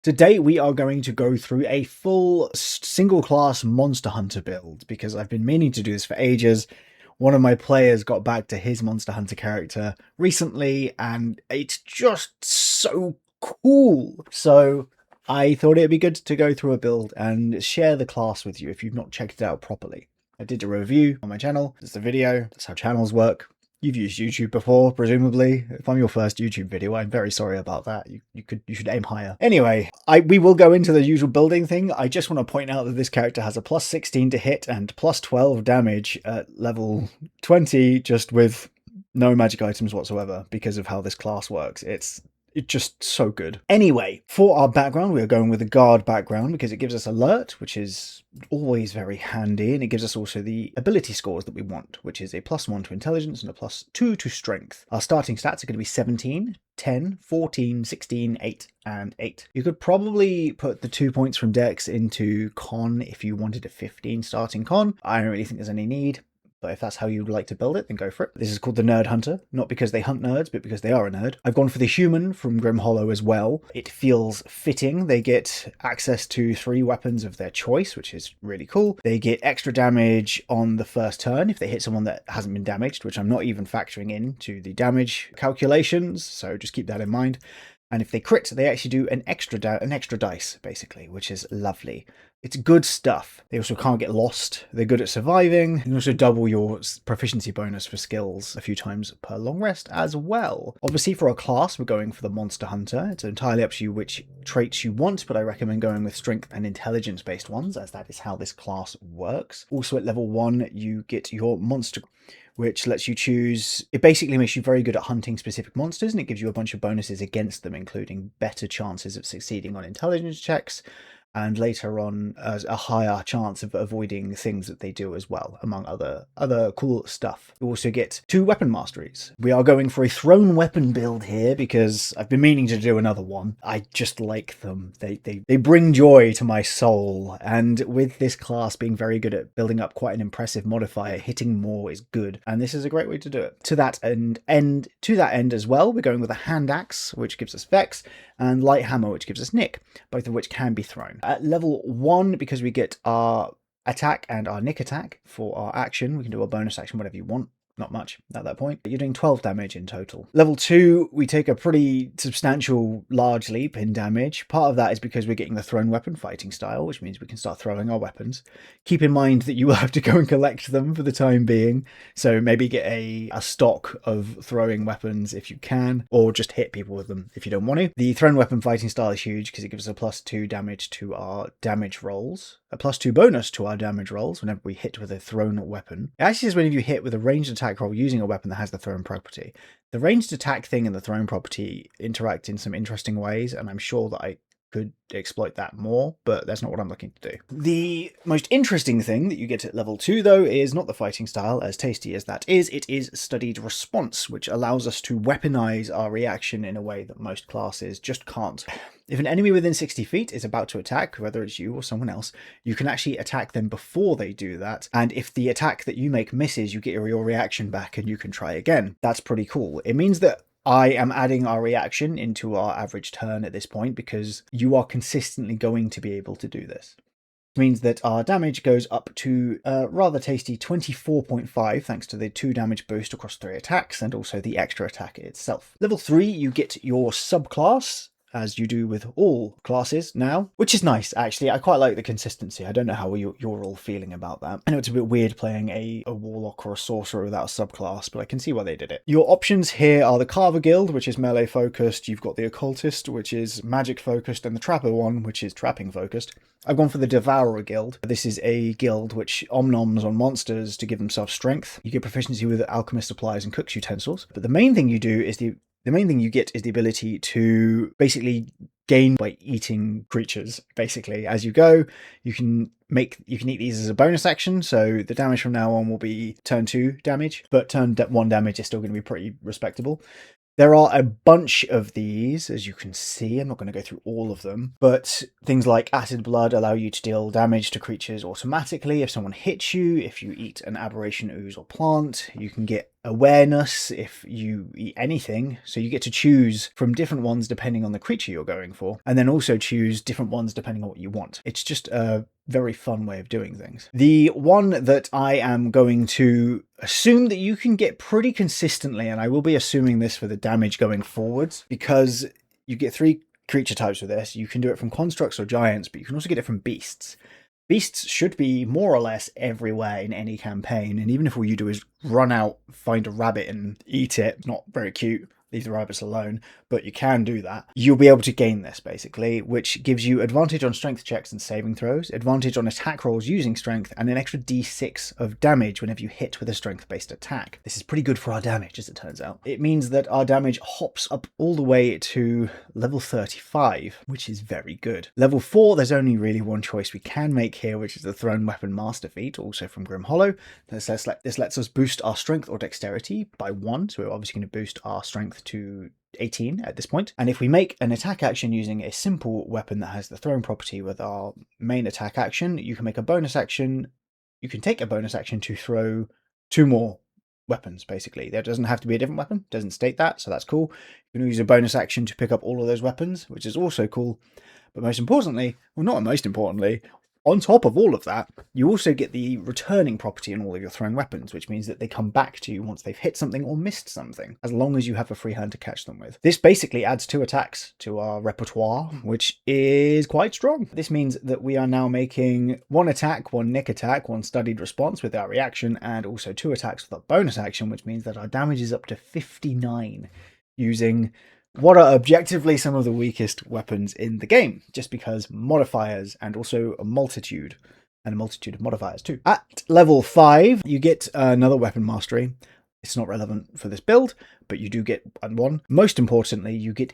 Today we are going to go through a full single class Monster Hunter build because I've been meaning to do this for ages. One of my players got back to his Monster Hunter character recently and it's just so cool. So I thought it'd be good to go through a build and share the class with you if you've not checked it out properly. I did a review on my channel. It's a video. That's how channels work. You've used YouTube before, presumably. If I'm your first YouTube video, I'm very sorry about that. You should aim higher. Anyway, we will go into the usual building thing. I just want to point out that this character has a plus 16 to hit and plus 12 damage at level 20, just with no magic items whatsoever because of how this class works. It's just so good. Anyway, for our background, we are going with a guard background because it gives us alert, which is always very handy, and it gives us also the ability scores that we want, which is a +1 to intelligence and a +2 to strength. Our starting stats are going to be 17, 10, 14, 16, 8, and 8. You could probably put the 2 points from Dex into con if you wanted a 15 starting con. I don't really think there's any need. But if that's how you'd like to build it, then go for it. This is called the Nerd Hunter, not because they hunt nerds, but because they are a nerd. I've gone for the human from Grim Hollow as well. It feels fitting. They get access to 3 weapons of their choice, which is really cool. They get extra damage on the first turn if they hit someone that hasn't been damaged, which I'm not even factoring into the damage calculations, so just keep that in mind. And if they crit, they actually do an extra dice, basically, which is lovely. It's good stuff. They also can't get lost. They're good at surviving. You can also double your proficiency bonus for skills a few times per long rest as well. Obviously, for our class, we're going for the Monster Hunter. It's entirely up to you which traits you want, but I recommend going with strength and intelligence-based ones, as that is how this class works. Also, at level 1, you get your monster, which lets you choose. It basically makes you very good at hunting specific monsters, and it gives you a bunch of bonuses against them, including better chances of succeeding on intelligence checks, and later on a higher chance of avoiding things that they do as well, among other cool stuff. You also get 2 weapon masteries. We are going for a thrown weapon build here because I've been meaning to do another one. I just like them. They bring joy to my soul, and with this class being very good at building up quite an impressive modifier, hitting more is good, and this is a great way to do it. To that end as well, we're going with a hand axe, which gives us Vex, and light hammer, which gives us Nick, both of which can be thrown. At level 1, because we get our attack and our Nick attack for our action, we can do a bonus action, whatever you want. Not much at that point. You're doing 12 damage in total. Level 2, we take a pretty substantial large leap in damage. Part of that is because we're getting the thrown weapon fighting style, which means we can start throwing our weapons. Keep in mind that you will have to go and collect them for the time being. So maybe get a stock of throwing weapons if you can, or just hit people with them if you don't want to. The thrown weapon fighting style is huge because it gives us a +2 damage to our damage rolls. A +2 bonus to our damage rolls whenever we hit with a thrown weapon. It actually says whenever you hit with a ranged attack roll using a weapon that has the thrown property. The ranged attack thing and the thrown property interact in some interesting ways, and I'm sure that I could exploit that more, but that's not what I'm looking to do. The most interesting thing that you get at level 2, though, is not the fighting style, as tasty as that is. It is studied response, which allows us to weaponize our reaction in a way that most classes just can't. If an enemy within 60 feet is about to attack, whether it's you or someone else, you can actually attack them before they do that. And if the attack that you make misses, you get your reaction back and you can try again. That's pretty cool. It means that I am adding our reaction into our average turn at this point because you are consistently going to be able to do this. It means that our damage goes up to a rather tasty 24.5 thanks to the 2 damage boost across 3 attacks and also the extra attack itself. Level 3, you get your subclass, as you do with all classes now, which is nice, actually. I quite like the consistency. I don't know how you're all feeling about that. I know it's a bit weird playing a warlock or a sorcerer without a subclass, but I can see why they did it. Your options here are the Carver Guild, which is melee focused. You've got the Occultist, which is magic focused, and the Trapper one, which is trapping focused. I've gone for the Devourer Guild. This is a guild which omnoms on monsters to give themselves strength. You get proficiency with alchemist supplies and cook's utensils, but the main thing you do is the main thing you get is the ability to basically gain by eating creatures. Basically, as you go, you can eat these as a bonus action. So the damage from now on will be turn 2 damage, but turn 1 damage is still going to be pretty respectable. There are a bunch of these, as you can see. I'm not going to go through all of them, but things like Acid Blood allow you to deal damage to creatures automatically if someone hits you. If you eat an aberration ooze or plant, you can get awareness if you eat anything. So you get to choose from different ones depending on the creature you're going for, and then also choose different ones depending on what you want. It's just a very fun way of doing things. The one that I am going to assume that you can get pretty consistently, and I will be assuming this for the damage going forwards, because you get 3 creature types with this. You can do it from constructs or giants, but you can also get it from beasts. Beasts should be more or less everywhere in any campaign, and even if all you do is run out, find a rabbit and eat it, not very cute, leave the rabbits alone, but you can do that, you'll be able to gain this, basically, which gives you advantage on strength checks and saving throws, advantage on attack rolls using strength, and an extra d6 of damage whenever you hit with a strength-based attack. This is pretty good for our damage, as it turns out. It means that our damage hops up all the way to level 35, which is very good. Level 4, there's only really one choice we can make here, which is the Thrown Weapon Master feat, also from Grim Hollow. This lets us boost our strength or dexterity by 1, so we're obviously going to boost our strength to 18 at this point. And if we make an attack action using a simple weapon that has the thrown property with our main attack action, you can make a bonus action. You can take a bonus action to throw 2 more weapons, basically. There doesn't have to be a different weapon, doesn't state that, so that's cool. You can use a bonus action to pick up all of those weapons, which is also cool. But most importantly, well, not most importantly, on top of all of that, you also get the returning property in all of your thrown weapons, which means that they come back to you once they've hit something or missed something, as long as you have a free hand to catch them with. This basically adds 2 attacks to our repertoire, which is quite strong. This means that we are now making 1 attack, 1 nick attack, 1 studied response with our reaction, and also 2 attacks with our bonus action, which means that our damage is up to 59 using what are objectively some of the weakest weapons in the game, just because modifiers and also a multitude of modifiers too. At level 5, you get another weapon mastery. It's not relevant for this build, but you do get one. Most importantly, you get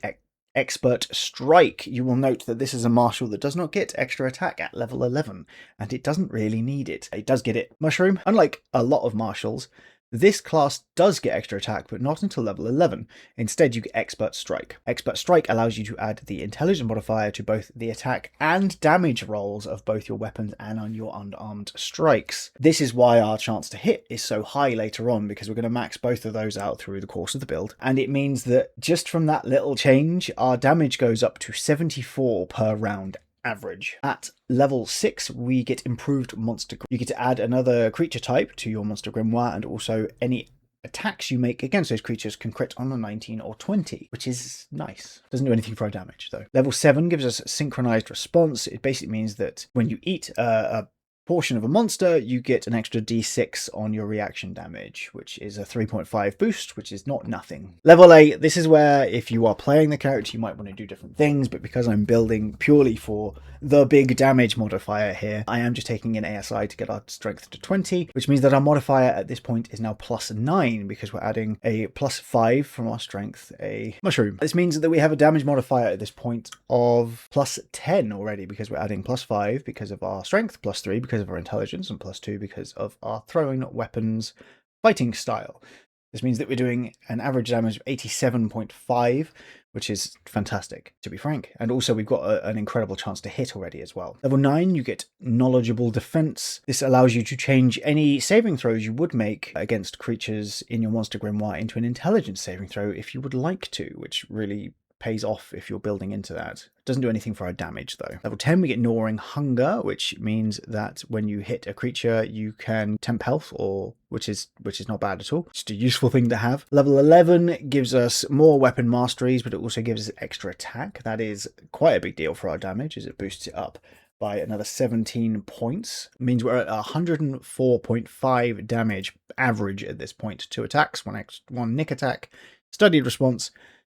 Expert Strike. You will note that this is a martial that does not get extra attack at level 11, and it doesn't really need it. It does get it Mushroom. Unlike a lot of martials, this class does get extra attack, but not until level 11. Instead, you get Expert Strike. Expert Strike allows you to add the intelligence modifier to both the attack and damage rolls of both your weapons and on your unarmed strikes. This is why our chance to hit is so high later on, because we're going to max both of those out through the course of the build. And it means that just from that little change, our damage goes up to 74 per round average. At level 6, we get improved monster. You get to add another creature type to your monster grimoire, and also any attacks you make against those creatures can crit on a 19 or 20, which is nice. Doesn't do anything for our damage though. Level 7 gives us synchronized response. It basically means that when you eat a portion of a monster, you get an extra d6 on your reaction damage, which is a 3.5 boost, which is not nothing. Level 8, this is where if you are playing the character, you might want to do different things, but because I'm building purely for the big damage modifier here, I am just taking an ASI to get our strength to 20, which means that our modifier at this point is now +9, because we're adding a +5 from our strength, a mushroom. This means that we have a damage modifier at this point of +10 already, because we're adding +5 because of our strength, +3 because of our intelligence, and +2 because of our throwing weapons fighting style. This means that we're doing an average damage of 87.5, which is fantastic, to be frank. And also we've got an incredible chance to hit already as well. Level 9, you get Knowledgeable Defense. This allows you to change any saving throws you would make against creatures in your monster grimoire into an intelligence saving throw if you would like to, which really pays off if you're building into that. Doesn't do anything for our damage though. Level 10, we get Gnawing Hunger, which means that when you hit a creature, you can temp health, or which is not bad at all. Just a useful thing to have. Level 11 gives us more weapon masteries, but it also gives us extra attack. That is quite a big deal for our damage, as it boosts it up by another 17 points. It means we're at 104.5 damage average at this point. 2 attacks, one nick attack, studied response,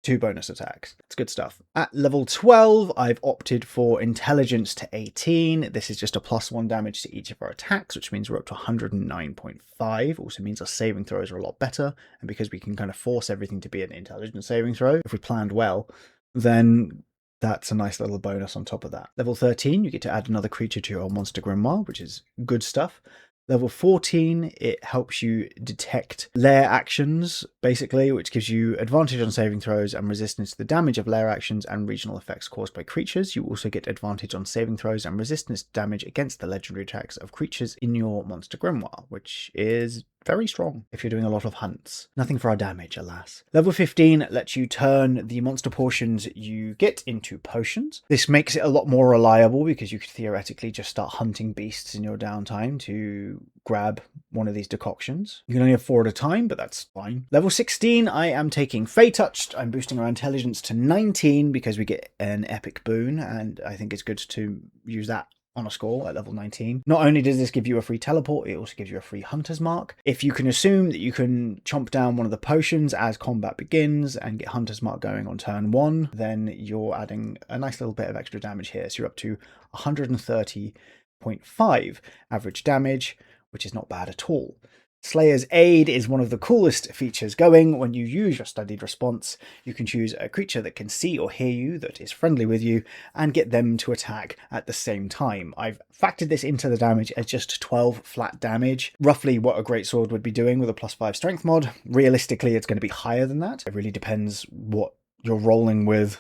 2 bonus attacks. It's good stuff. At level 12, I've opted for Intelligence to 18. This is just a +1 damage to each of our attacks, which means we're up to 109.5. Also means our saving throws are a lot better. And because we can kind of force everything to be an intelligence saving throw, if we planned well, then that's a nice little bonus on top of that. Level 13, you get to add another creature to your monster grimoire, which is good stuff. Level 14, it helps you detect lair actions, basically, which gives you advantage on saving throws and resistance to the damage of lair actions and regional effects caused by creatures. You also get advantage on saving throws and resistance to damage against the legendary attacks of creatures in your monster grimoire, which is very strong if you're doing a lot of hunts. Nothing for our damage, alas. Level 15 lets you turn the monster portions you get into potions. This makes it a lot more reliable because you could theoretically just start hunting beasts in your downtime to grab one of these decoctions. You can only have 4 at a time, but that's fine. Level 16, I am taking Fey Touched. I'm boosting our intelligence to 19 because we get an epic boon, and I think it's good to use that on a score at level 19. Not only does this give you a free teleport, it also gives you a free hunter's mark. If you can assume that you can chomp down one of the potions as combat begins and get hunter's mark going on turn 1, then you're adding a nice little bit of extra damage here. So you're up to 130.5 average damage, which is not bad at all. Slayer's Aid is one of the coolest features going. When you use your studied response, you can choose a creature that can see or hear you, that is friendly with you, and get them to attack at the same time. I've factored this into the damage as just 12 flat damage, roughly what a greatsword would be doing with a +5 strength mod. Realistically, it's going to be higher than that. It really depends what you're rolling with.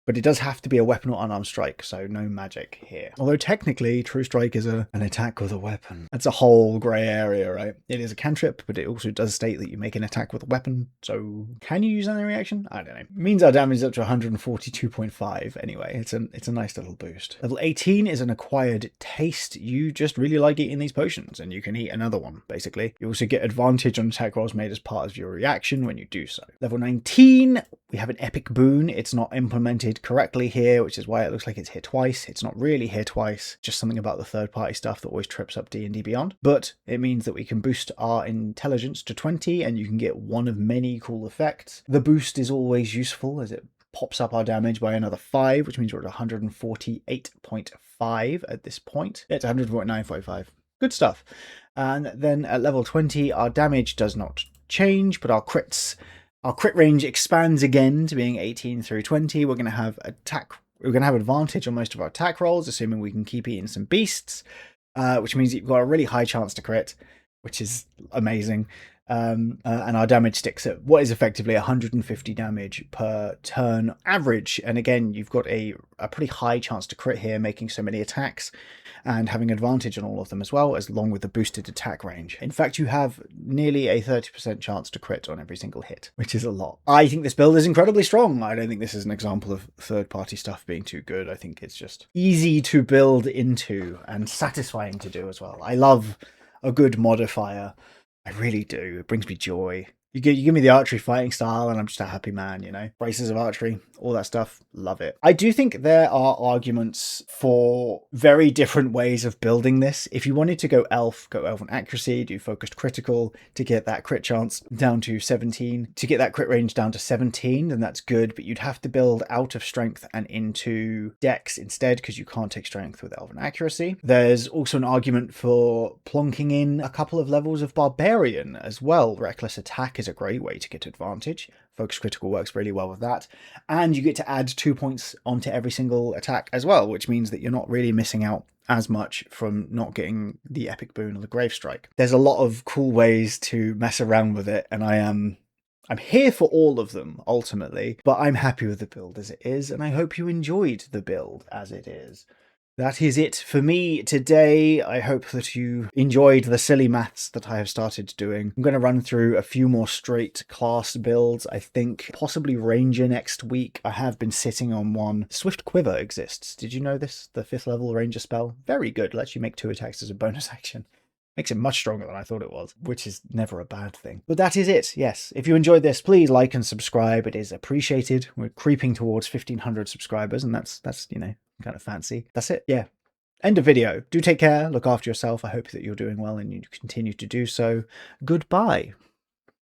But it does have to be a weapon or unarmed strike, so no magic here. Although technically, True Strike is an attack with a weapon. That's a whole grey area, right? It is a cantrip, but it also does state that you make an attack with a weapon, so can you use any reaction? I don't know. It means our damage is up to 142.5 anyway. It's a nice little boost. Level 18 is an acquired taste. You just really like eating these potions, and you can eat another one, basically. You also get advantage on attack rolls made as part of your reaction when you do so. Level 19, we have an epic boon. It's not implemented correctly here, which is why it looks like it's here twice. It's not really here twice, just something about the third-party stuff that always trips up D&D Beyond. But it means that we can boost our intelligence to 20, and you can get one of many cool effects. The boost is always useful as it pops up our damage by another 5, which means we're at 148.5 at this point. It's 149.5. Good stuff. And then at level 20, our damage does not change, but our crit range expands again to being 18 through 20. We're going to have advantage on most of our attack rolls, assuming we can keep eating some beasts, which means you've got a really high chance to crit, which is amazing. And our damage sticks at what is effectively 150 damage per turn average. And again, you've got a pretty high chance to crit here, making so many attacks and having advantage on all of them as well, as long with the boosted attack range. In fact, you have nearly a 30% chance to crit on every single hit, which is a lot. I think this build is incredibly strong. I don't think this is an example of third-party stuff being too good. I think it's just easy to build into and satisfying to do as well. I love a good modifier. I really do. It brings me joy. You give me the archery fighting style and I'm just a happy man, you know. Braces of archery, all that stuff. Love it. I do think there are arguments for very different ways of building this. If you wanted to go elven accuracy, do focused critical to get that crit chance down to 17, to get that crit range down to 17, then that's good. But you'd have to build out of strength and into dex instead because you can't take strength with elven accuracy. There's also an argument for plonking in a couple of levels of barbarian as well. Reckless attack is a great way to get advantage. Focus critical works really well with that. And you get to add 2 points onto every single attack as well, which means that you're not really missing out as much from not getting the epic boon or the grave strike. There's a lot of cool ways to mess around with it, and I'm here for all of them ultimately, but I'm happy with the build as it is, and I hope you enjoyed the build as it is. That is it for me today. I hope that you enjoyed the silly maths that I have started doing. I'm going to run through a few more straight class builds, I think. Possibly Ranger next week. I have been sitting on one. Swift Quiver exists. Did you know this? The 5th level Ranger spell. Very good. Lets you make 2 attacks as a bonus action. Makes it much stronger than I thought it was, which is never a bad thing. But that is it, yes. If you enjoyed this, please like and subscribe. It is appreciated. We're creeping towards 1,500 subscribers, and that's you know, kind of fancy. That's it, yeah. End of video. Do take care, look after yourself. I hope that you're doing well and you continue to do so. Goodbye.